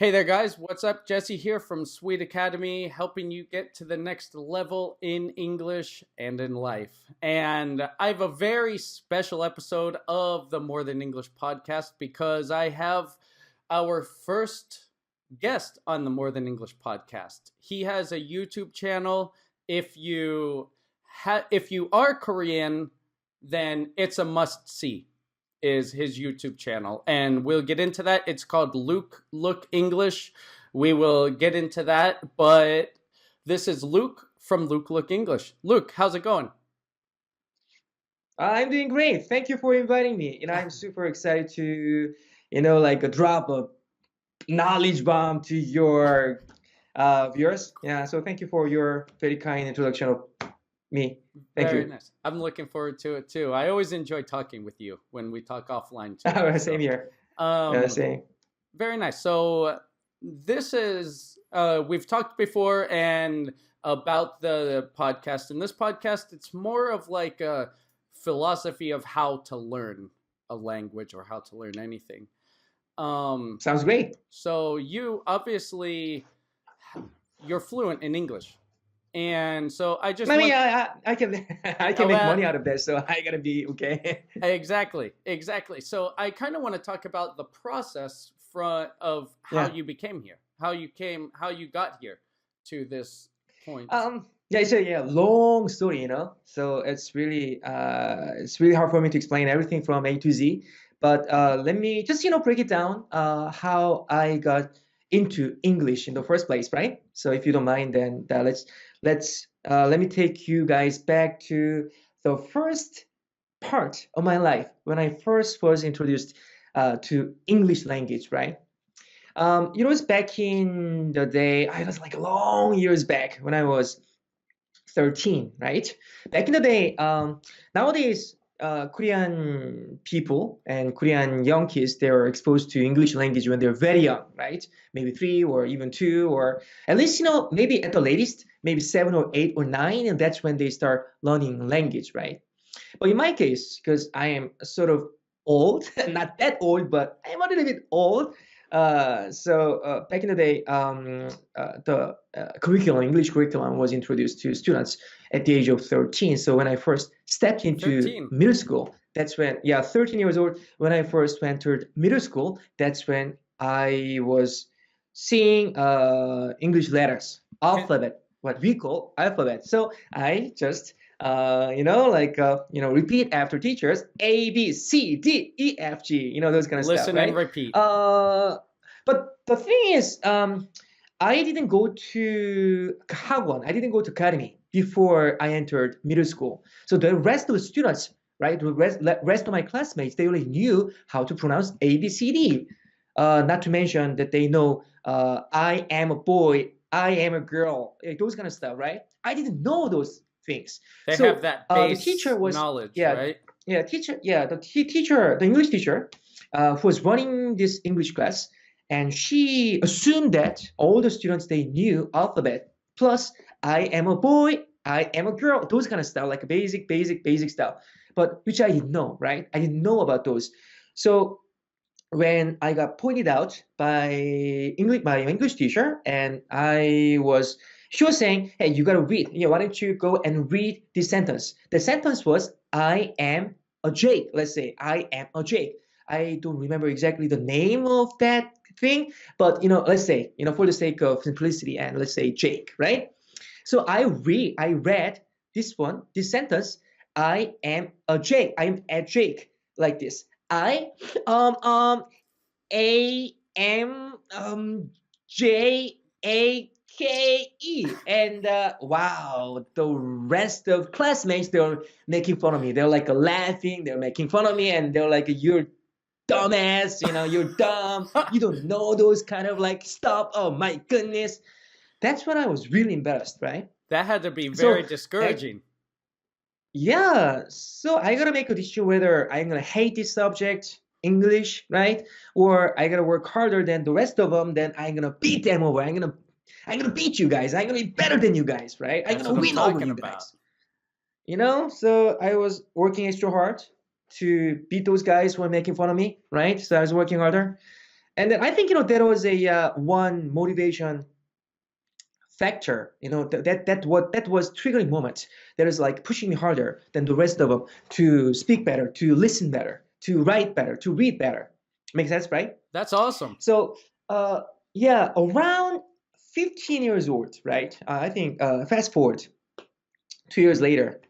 Hey there, guys. What's up? Jesse here from Sweet Academy, helping you get to the next level in English and in life. And I have a very special episode of the More Than English podcast because I have our first guest on the More Than English podcast. He has a YouTube channel. If you are Korean, then it's a must-see. Is his YouTube channel, and we'll get into that. It's called Luke Look English. We will get into that, but this is Luke from Luke Look English. Luke, how's it going? I'm doing great. Thank you for inviting me. I'm super excited to, drop a knowledge bomb to your viewers. Yeah, so thank you for your very kind introduction of me. Thank Very you. nice. I'm looking forward to it too. I always enjoy talking with you when we talk offline too. Same here. Same. Very nice. So this is we've talked before and about the podcast. In this podcast, it's more of like a philosophy of how to learn a language or how to learn anything. Sounds great. So you obviously you're fluent in English. And so I just I can make money out of this, so I gotta be okay. Exactly. So I kind of want to talk about the process of how you became here, how you got here to this point. It's a long story, So it's really hard for me to explain everything from A to Z. But let me just break it down. How I got into English in the first place, right? So if you don't mind, then let me take you guys back to the first part of my life when I first was introduced to English language, right? It was back in the day. I was like long years back when I was 13, right? Back in the day, nowadays, Korean people and Korean young kids, they are exposed to English language when they're very young, right? Maybe 3 or even 2, or at least, maybe at the latest, maybe 7 or 8 or 9, and that's when they start learning language, right? But in my case, because I am sort of old, not that old, but I'm a little bit old. So back in the day, the English curriculum was introduced to students at the age of 13. So when I first stepped into middle school, that's when, 13 years old, when I first entered middle school, that's when I was seeing English letters, alphabet, what we call alphabet. So I just repeat after teachers, A, B, C, D, E, F, G, those kind of stuff. Listen and repeat. But the thing is, I didn't go to 학원. I didn't go to academy before I entered middle school. So the rest of the students, right, the rest of my classmates, they already knew how to pronounce A, B, C, D. Not to mention that they know I am a boy, I am a girl, those kind of stuff, right? I didn't know those things. They have that base the teacher was, knowledge, right? The English teacher who was running this English class, and she assumed that all the students, they knew alphabet, plus I am a boy, I am a girl, those kind of stuff, like basic stuff, but which I didn't know, right? I didn't know about those. So when I got pointed out by my English teacher, and she was saying, hey, you got to read. Why don't you go and read this sentence? The sentence was, I am a Jake. Let's say, I am a Jake. I don't remember exactly the name of that thing, but, let's say, for the sake of simplicity, and let's say Jake, right? So I read this sentence, I am a Jake. I am a Jake, like this. I am Jake. And wow, the rest of classmates, they're making fun of me. They're like laughing, they're making fun of me, and they're like, you're dumbass, you're dumb, you don't know those kind of like stuff. Oh my goodness. That's when I was really embarrassed, right? That had to be very discouraging. So I gotta make a decision whether I'm gonna hate this subject, English, right? Or I gotta work harder than the rest of them, then I'm gonna beat them over. I'm gonna beat you guys. I'm gonna be better than you guys, right? I'm gonna win over you guys. So I was working extra hard to beat those guys who were making fun of me, right? So I was working harder. And then I think there was a one motivation factor, that was triggering moment that is like pushing me harder than the rest of them to speak better, to listen better, to write better, to read better. Makes sense, right? That's awesome. So yeah, around 15 years old, right? I think fast forward 2 years later,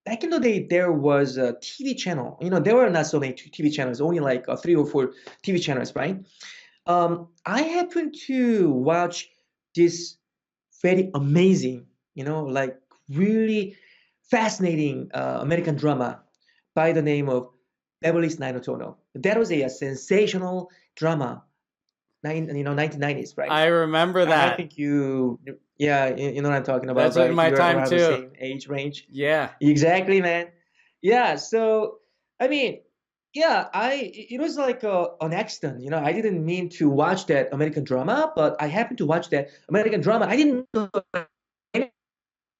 back in the day, there was a TV channel. There were not so many TV channels, only like 3 or 4 TV channels, right? I happened to watch this very amazing, like really fascinating American drama by the name of Beverly's 90210. That was a sensational drama, 1990s, right? I remember that. I think you know what I'm talking about. That's in right? my You're time around too. the same age range. Yeah. Exactly, man. Yeah. So, I mean, yeah, it was like an accident. I didn't mean to watch that American drama, but I happened to watch that American drama. I didn't know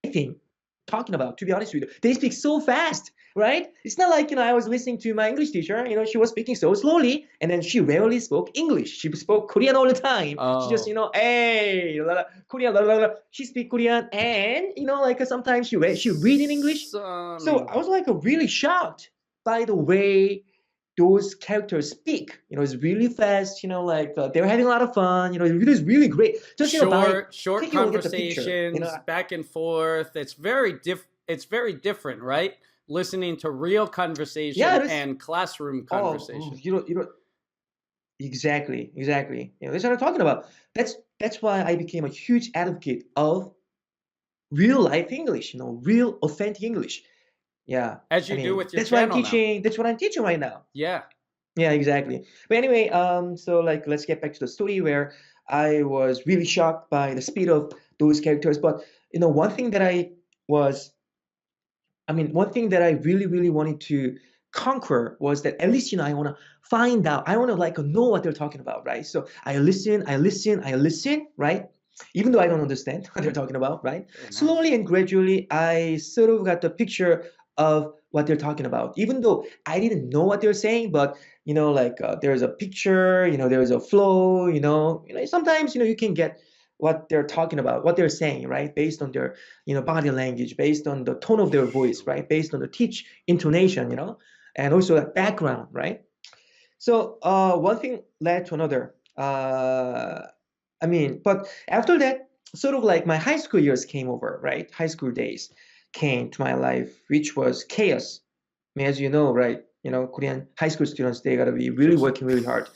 anything talking about, to be honest with you. They speak so fast, right? It's not like, I was listening to my English teacher, she was speaking so slowly, and then she rarely spoke English. She spoke Korean all the time. Oh. She just, hey, la, la, Korean, la, la, la. She speak Korean, and, like sometimes she read in English. So I was like really shocked by the way those characters speak. It's really fast, like they're having a lot of fun. It was really great. Just short taking a look at the picture, conversations, back and forth. It's very different, right? Listening to real conversation and classroom conversation. Exactly. That's what I'm talking about. That's why I became a huge advocate of real life English, real authentic English. Yeah. As you do with your that's what I'm channel teaching. now. That's what I'm teaching right now. Yeah. Yeah, exactly. But anyway, so like let's get back to the story where I was really shocked by the speed of those characters. But one thing that I really, really wanted to conquer was that at least I want to find out. I want to like know what they're talking about, right? So I listen, right? Even though I don't understand what they're talking about, right? Nice. Slowly and gradually, I sort of got the picture of what they're talking about. Even though I didn't know what they're saying, but there's a picture, there's a flow, sometimes you can get what they're talking about, what they're saying, right? Based on their body language, based on the tone of their voice, right? Based on the teach intonation, and also the background, right? So one thing led to another. But after that, sort of like my high school years came over, right? High school days came to my life, which was chaos. As you know, right? Korean high school students, they gotta be really working really hard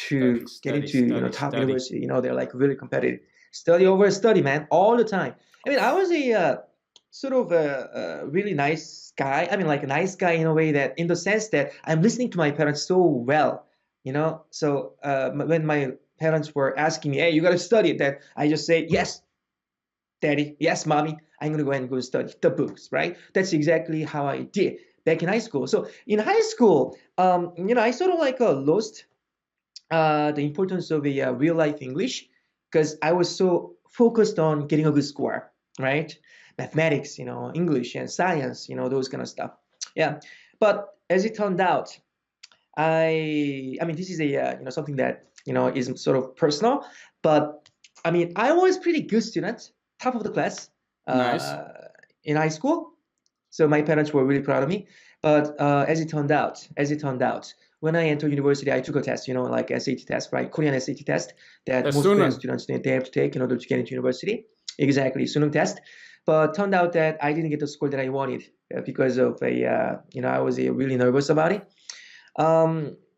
to get into top university. They're like really competitive. Study over study, man, all the time. I was a sort of a really nice guy. Like a nice guy in a way that, in the sense that I'm listening to my parents so well, So when my parents were asking me, hey, you gotta study, that I just say, yes, daddy, yes, mommy, I'm gonna go and go study the books, right? That's exactly how I did back in high school. So in high school, I sort of like lost the importance of a real life English, because I was so focused on getting a good score, right? Mathematics, English and science, those kind of stuff. Yeah. But as it turned out, this is a something that is sort of personal, but I was pretty good student, top of the class, Nice. in high school. So my parents were really proud of me. But as it turned out, when I entered university, I took a test, like SAT test, right? Korean SAT test that most Korean students, they have to take in order to get into university. Exactly, Sunung test. But turned out that I didn't get the score that I wanted because of I was really nervous about it.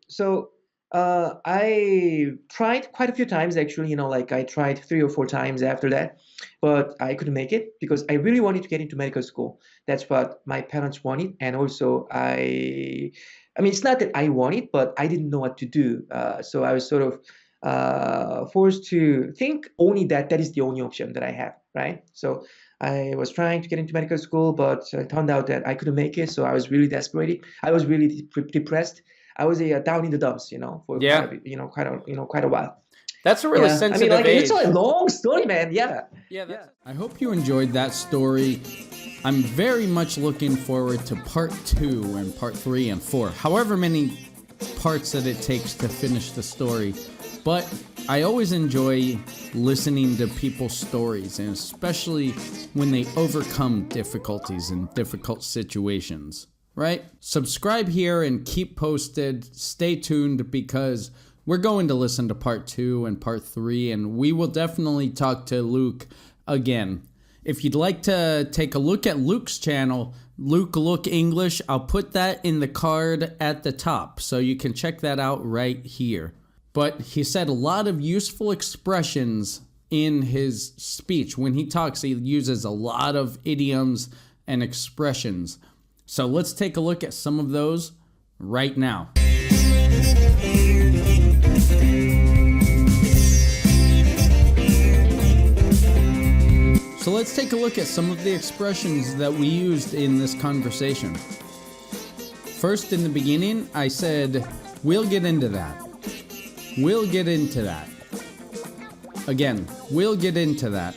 So I tried quite a few times, actually, I tried 3 or 4 times after that, but I couldn't make it because I really wanted to get into medical school. That's what my parents wanted. And also it's not that I wanted, but I didn't know what to do. So I was sort of forced to think only that is the only option that I have, right? So I was trying to get into medical school, but it turned out that I couldn't make it. So I was really desperate. I was really depressed. I was down in the dumps, for quite a while. That's a really sensitive age. It's a long story, man. Yeah. I hope you enjoyed that story. I'm very much looking forward to part 2 and part 3 and 4, however many parts that it takes to finish the story. But I always enjoy listening to people's stories, and especially when they overcome difficulties and difficult situations, right? Subscribe here and keep posted. Stay tuned because we're going to listen to part 2 and part 3, and we will definitely talk to Luke again. If you'd like to take a look at Luke's channel, Luke Look English, I'll put that in the card at the top, so you can check that out right here. But he said a lot of useful expressions in his speech. When he talks, he uses a lot of idioms and expressions. So let's take a look at some of those right now. So let's take a look at some of the expressions that we used in this conversation. First, in the beginning, I said, we'll get into that. We'll get into that. Again, we'll get into that.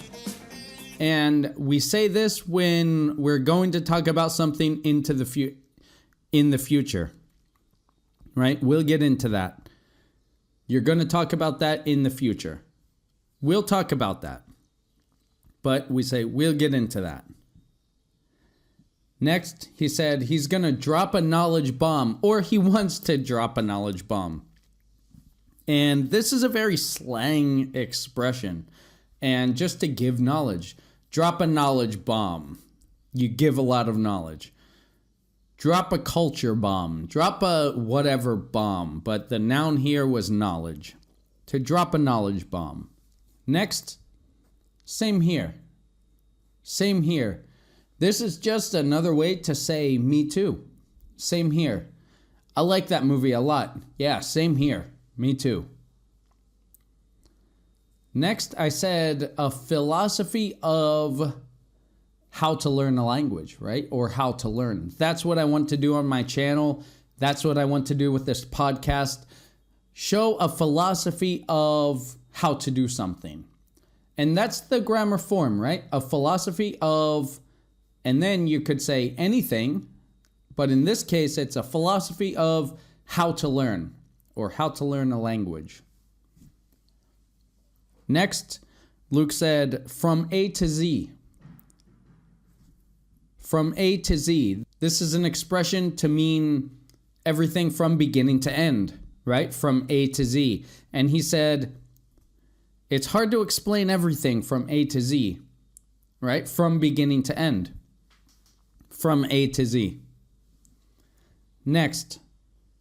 And we say this when we're going to talk about something in the future. Right? We'll get into that. You're going to talk about that in the future. We'll talk about that. But we say, we'll get into that. Next, he said he's going to drop a knowledge bomb, or he wants to drop a knowledge bomb. And this is a very slang expression. And just to give knowledge, drop a knowledge bomb. You give a lot of knowledge. Drop a culture bomb. Drop a whatever bomb. But the noun here was knowledge. To drop a knowledge bomb. Next, same here. Same here. This is just another way to say me too. Same here. I like that movie a lot. Yeah, same here. Me too. Next, I said a philosophy of how to learn a language, right? Or how to learn. That's what I want to do on my channel. That's what I want to do with this podcast. Show a philosophy of how to do something. And that's the grammar form, right? A philosophy of, and then you could say anything, but in this case, it's a philosophy of how to learn. Or how to learn a language. Next, Luke said, from A to Z. From A to Z. This is an expression to mean everything from beginning to end, right? From A to Z. And he said, it's hard to explain everything from A to Z, right? From beginning to end. From A to Z. Next,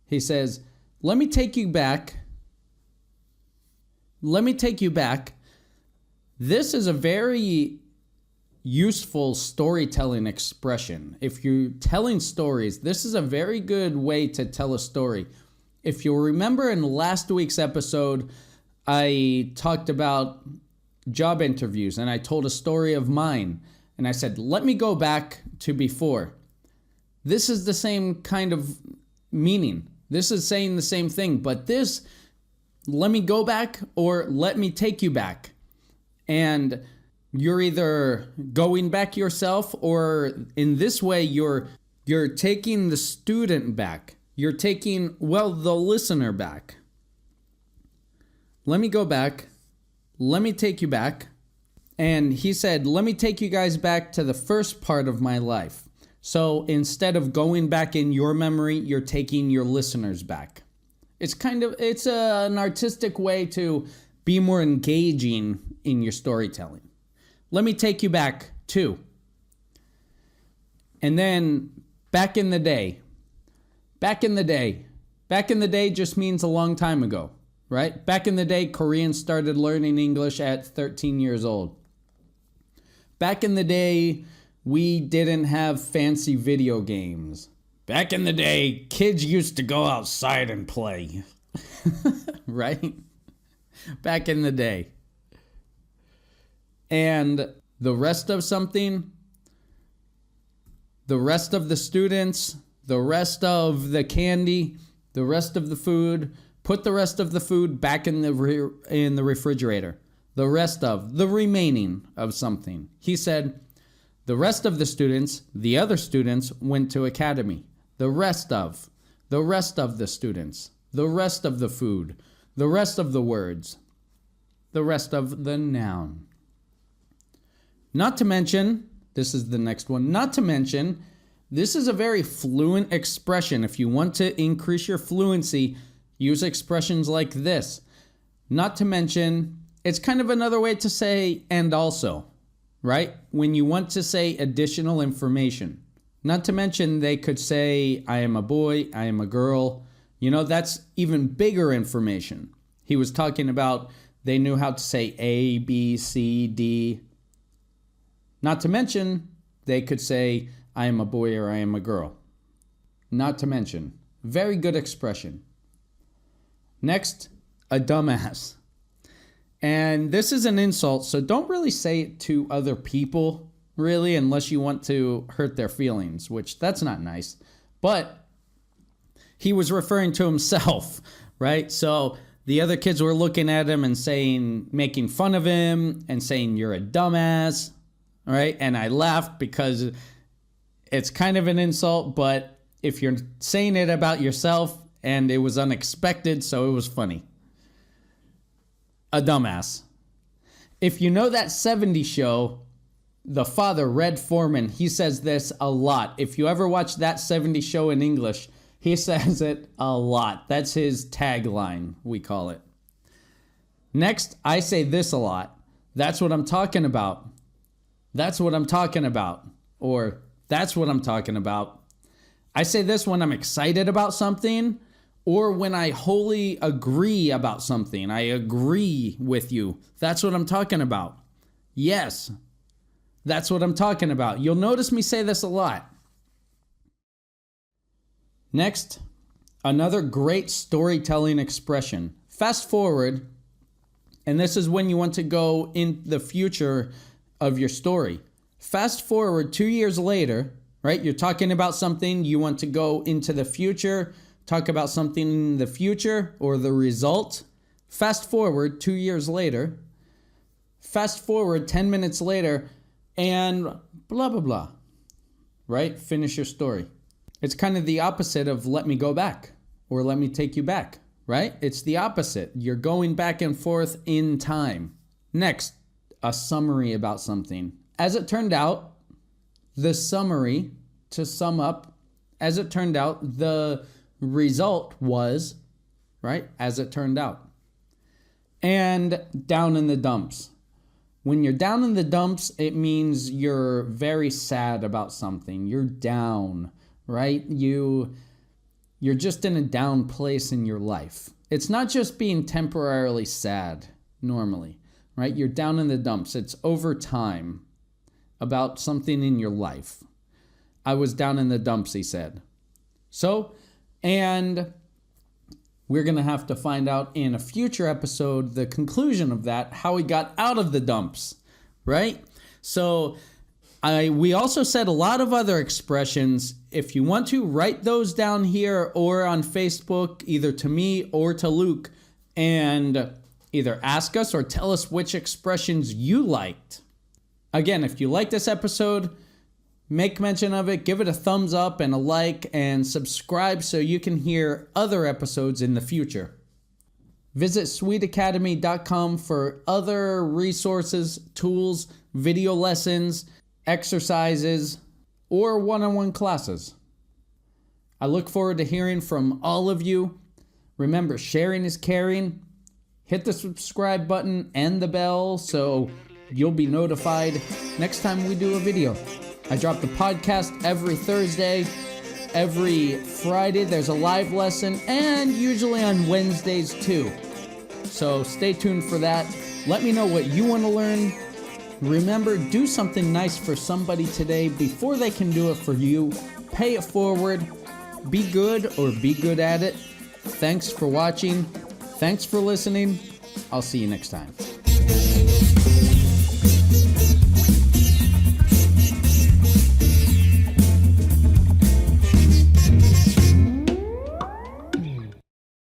he says, let me take you back. Let me take you back. This is a very useful storytelling expression. If you're telling stories, this is a very good way to tell a story. If you'll remember in last week's episode, I talked about job interviews and I told a story of mine. And I said, let me go back to before. This is the same kind of meaning. This is saying the same thing, but this, let me go back or let me take you back. And you're either going back yourself or in this way, you're taking the student back. You're taking, the listener back. Let me go back. Let me take you back. And he said, let me take you guys back to the first part of my life. So instead of going back in your memory, you're taking your listeners back. It's an artistic way to be more engaging in your storytelling. Let me take you back too. And then back in the day. Back in the day. Back in the day just means a long time ago, right? Back in the day, Koreans started learning English at 13 years old. Back in the day, we didn't have fancy video games. Back in the day, kids used to go outside and play. Right? Back in the day. And the rest of something, the rest of the students, the rest of the candy, the rest of the food, put the rest of the food back in the refrigerator. The rest of, the remaining of something. He said, the rest of the students, the other students, went to academy. The rest of. the rest of the students, the rest of the food, the rest of the words, the rest of the noun. Not to mention, this is the next one, not to mention, this is a very fluent expression. If you want to increase your fluency, use expressions like this. Not to mention, it's kind of another way to say and also, right? When you want to say additional information. Not to mention, they could say, I am a boy, I am a girl. You know, that's even bigger information. He was talking about they knew how to say A, B, C, D. Not to mention, they could say, I am a boy or I am a girl. Not to mention, very good expression. Next, a dumbass. And this is an insult, so don't really say it to other people, really, unless you want to hurt their feelings, which that's not nice. But he was referring to himself, right? So the other kids were looking at him and saying, making fun of him and saying, you're a dumbass, right? And I laughed because it's kind of an insult, but if you're saying it about yourself, and it was unexpected, so it was funny. A dumbass. If you know that 70s show, the father, Red Foreman, he says this a lot. If you ever watch that 70s show in English, he says it a lot. That's his tagline, we call it. Next, I say this a lot. That's what I'm talking about. That's what I'm talking about. Or that's what I'm talking about. I say this when I'm excited about something, or when I wholly agree about something. I agree with you. That's what I'm talking about. Yes, that's what I'm talking about. You'll notice me say this a lot. Next, another great storytelling expression. Fast forward, and this is when you want to go in the future of your story. Fast forward 2 years later, right? You're talking about something, you want to go into the future, talk about something in the future or the result. Fast forward 2 years later, fast forward 10 minutes later, and blah, blah, blah, right? Finish your story. It's kind of the opposite of let me go back or let me take you back, right? It's the opposite. You're going back and forth in time. Next, a summary about something. As it turned out, the summary, to sum up, as it turned out, the result was, right, as it turned out. And down in the dumps. When you're down in the dumps, it means you're very sad about something. You're down, right? You're just in a down place in your life. It's not just being temporarily sad, normally, right? You're down in the dumps. It's over time about something in your life. I was down in the dumps, he said. So, and we're going to have to find out in a future episode the conclusion of that, how he got out of the dumps, right? So we also said a lot of other expressions. If you want to, write those down here or on Facebook, either to me or to Luke, and either ask us or tell us which expressions you liked. Again, if you like this episode, make mention of it, give it a thumbs up and a like, and subscribe so you can hear other episodes in the future. Visit sweetacademy.com for other resources, tools, video lessons, exercises, or one-on-one classes. I look forward to hearing from all of you. Remember, sharing is caring. Hit the subscribe button and the bell so you'll be notified next time we do a video. I drop the podcast every Thursday. Every Friday there's a live lesson, and usually on Wednesdays too. So stay tuned for that. Let me know what you want to learn. Remember, do something nice for somebody today before they can do it for you. Pay it forward. Be good or be good at it. Thanks for watching. Thanks for listening. I'll see you next time.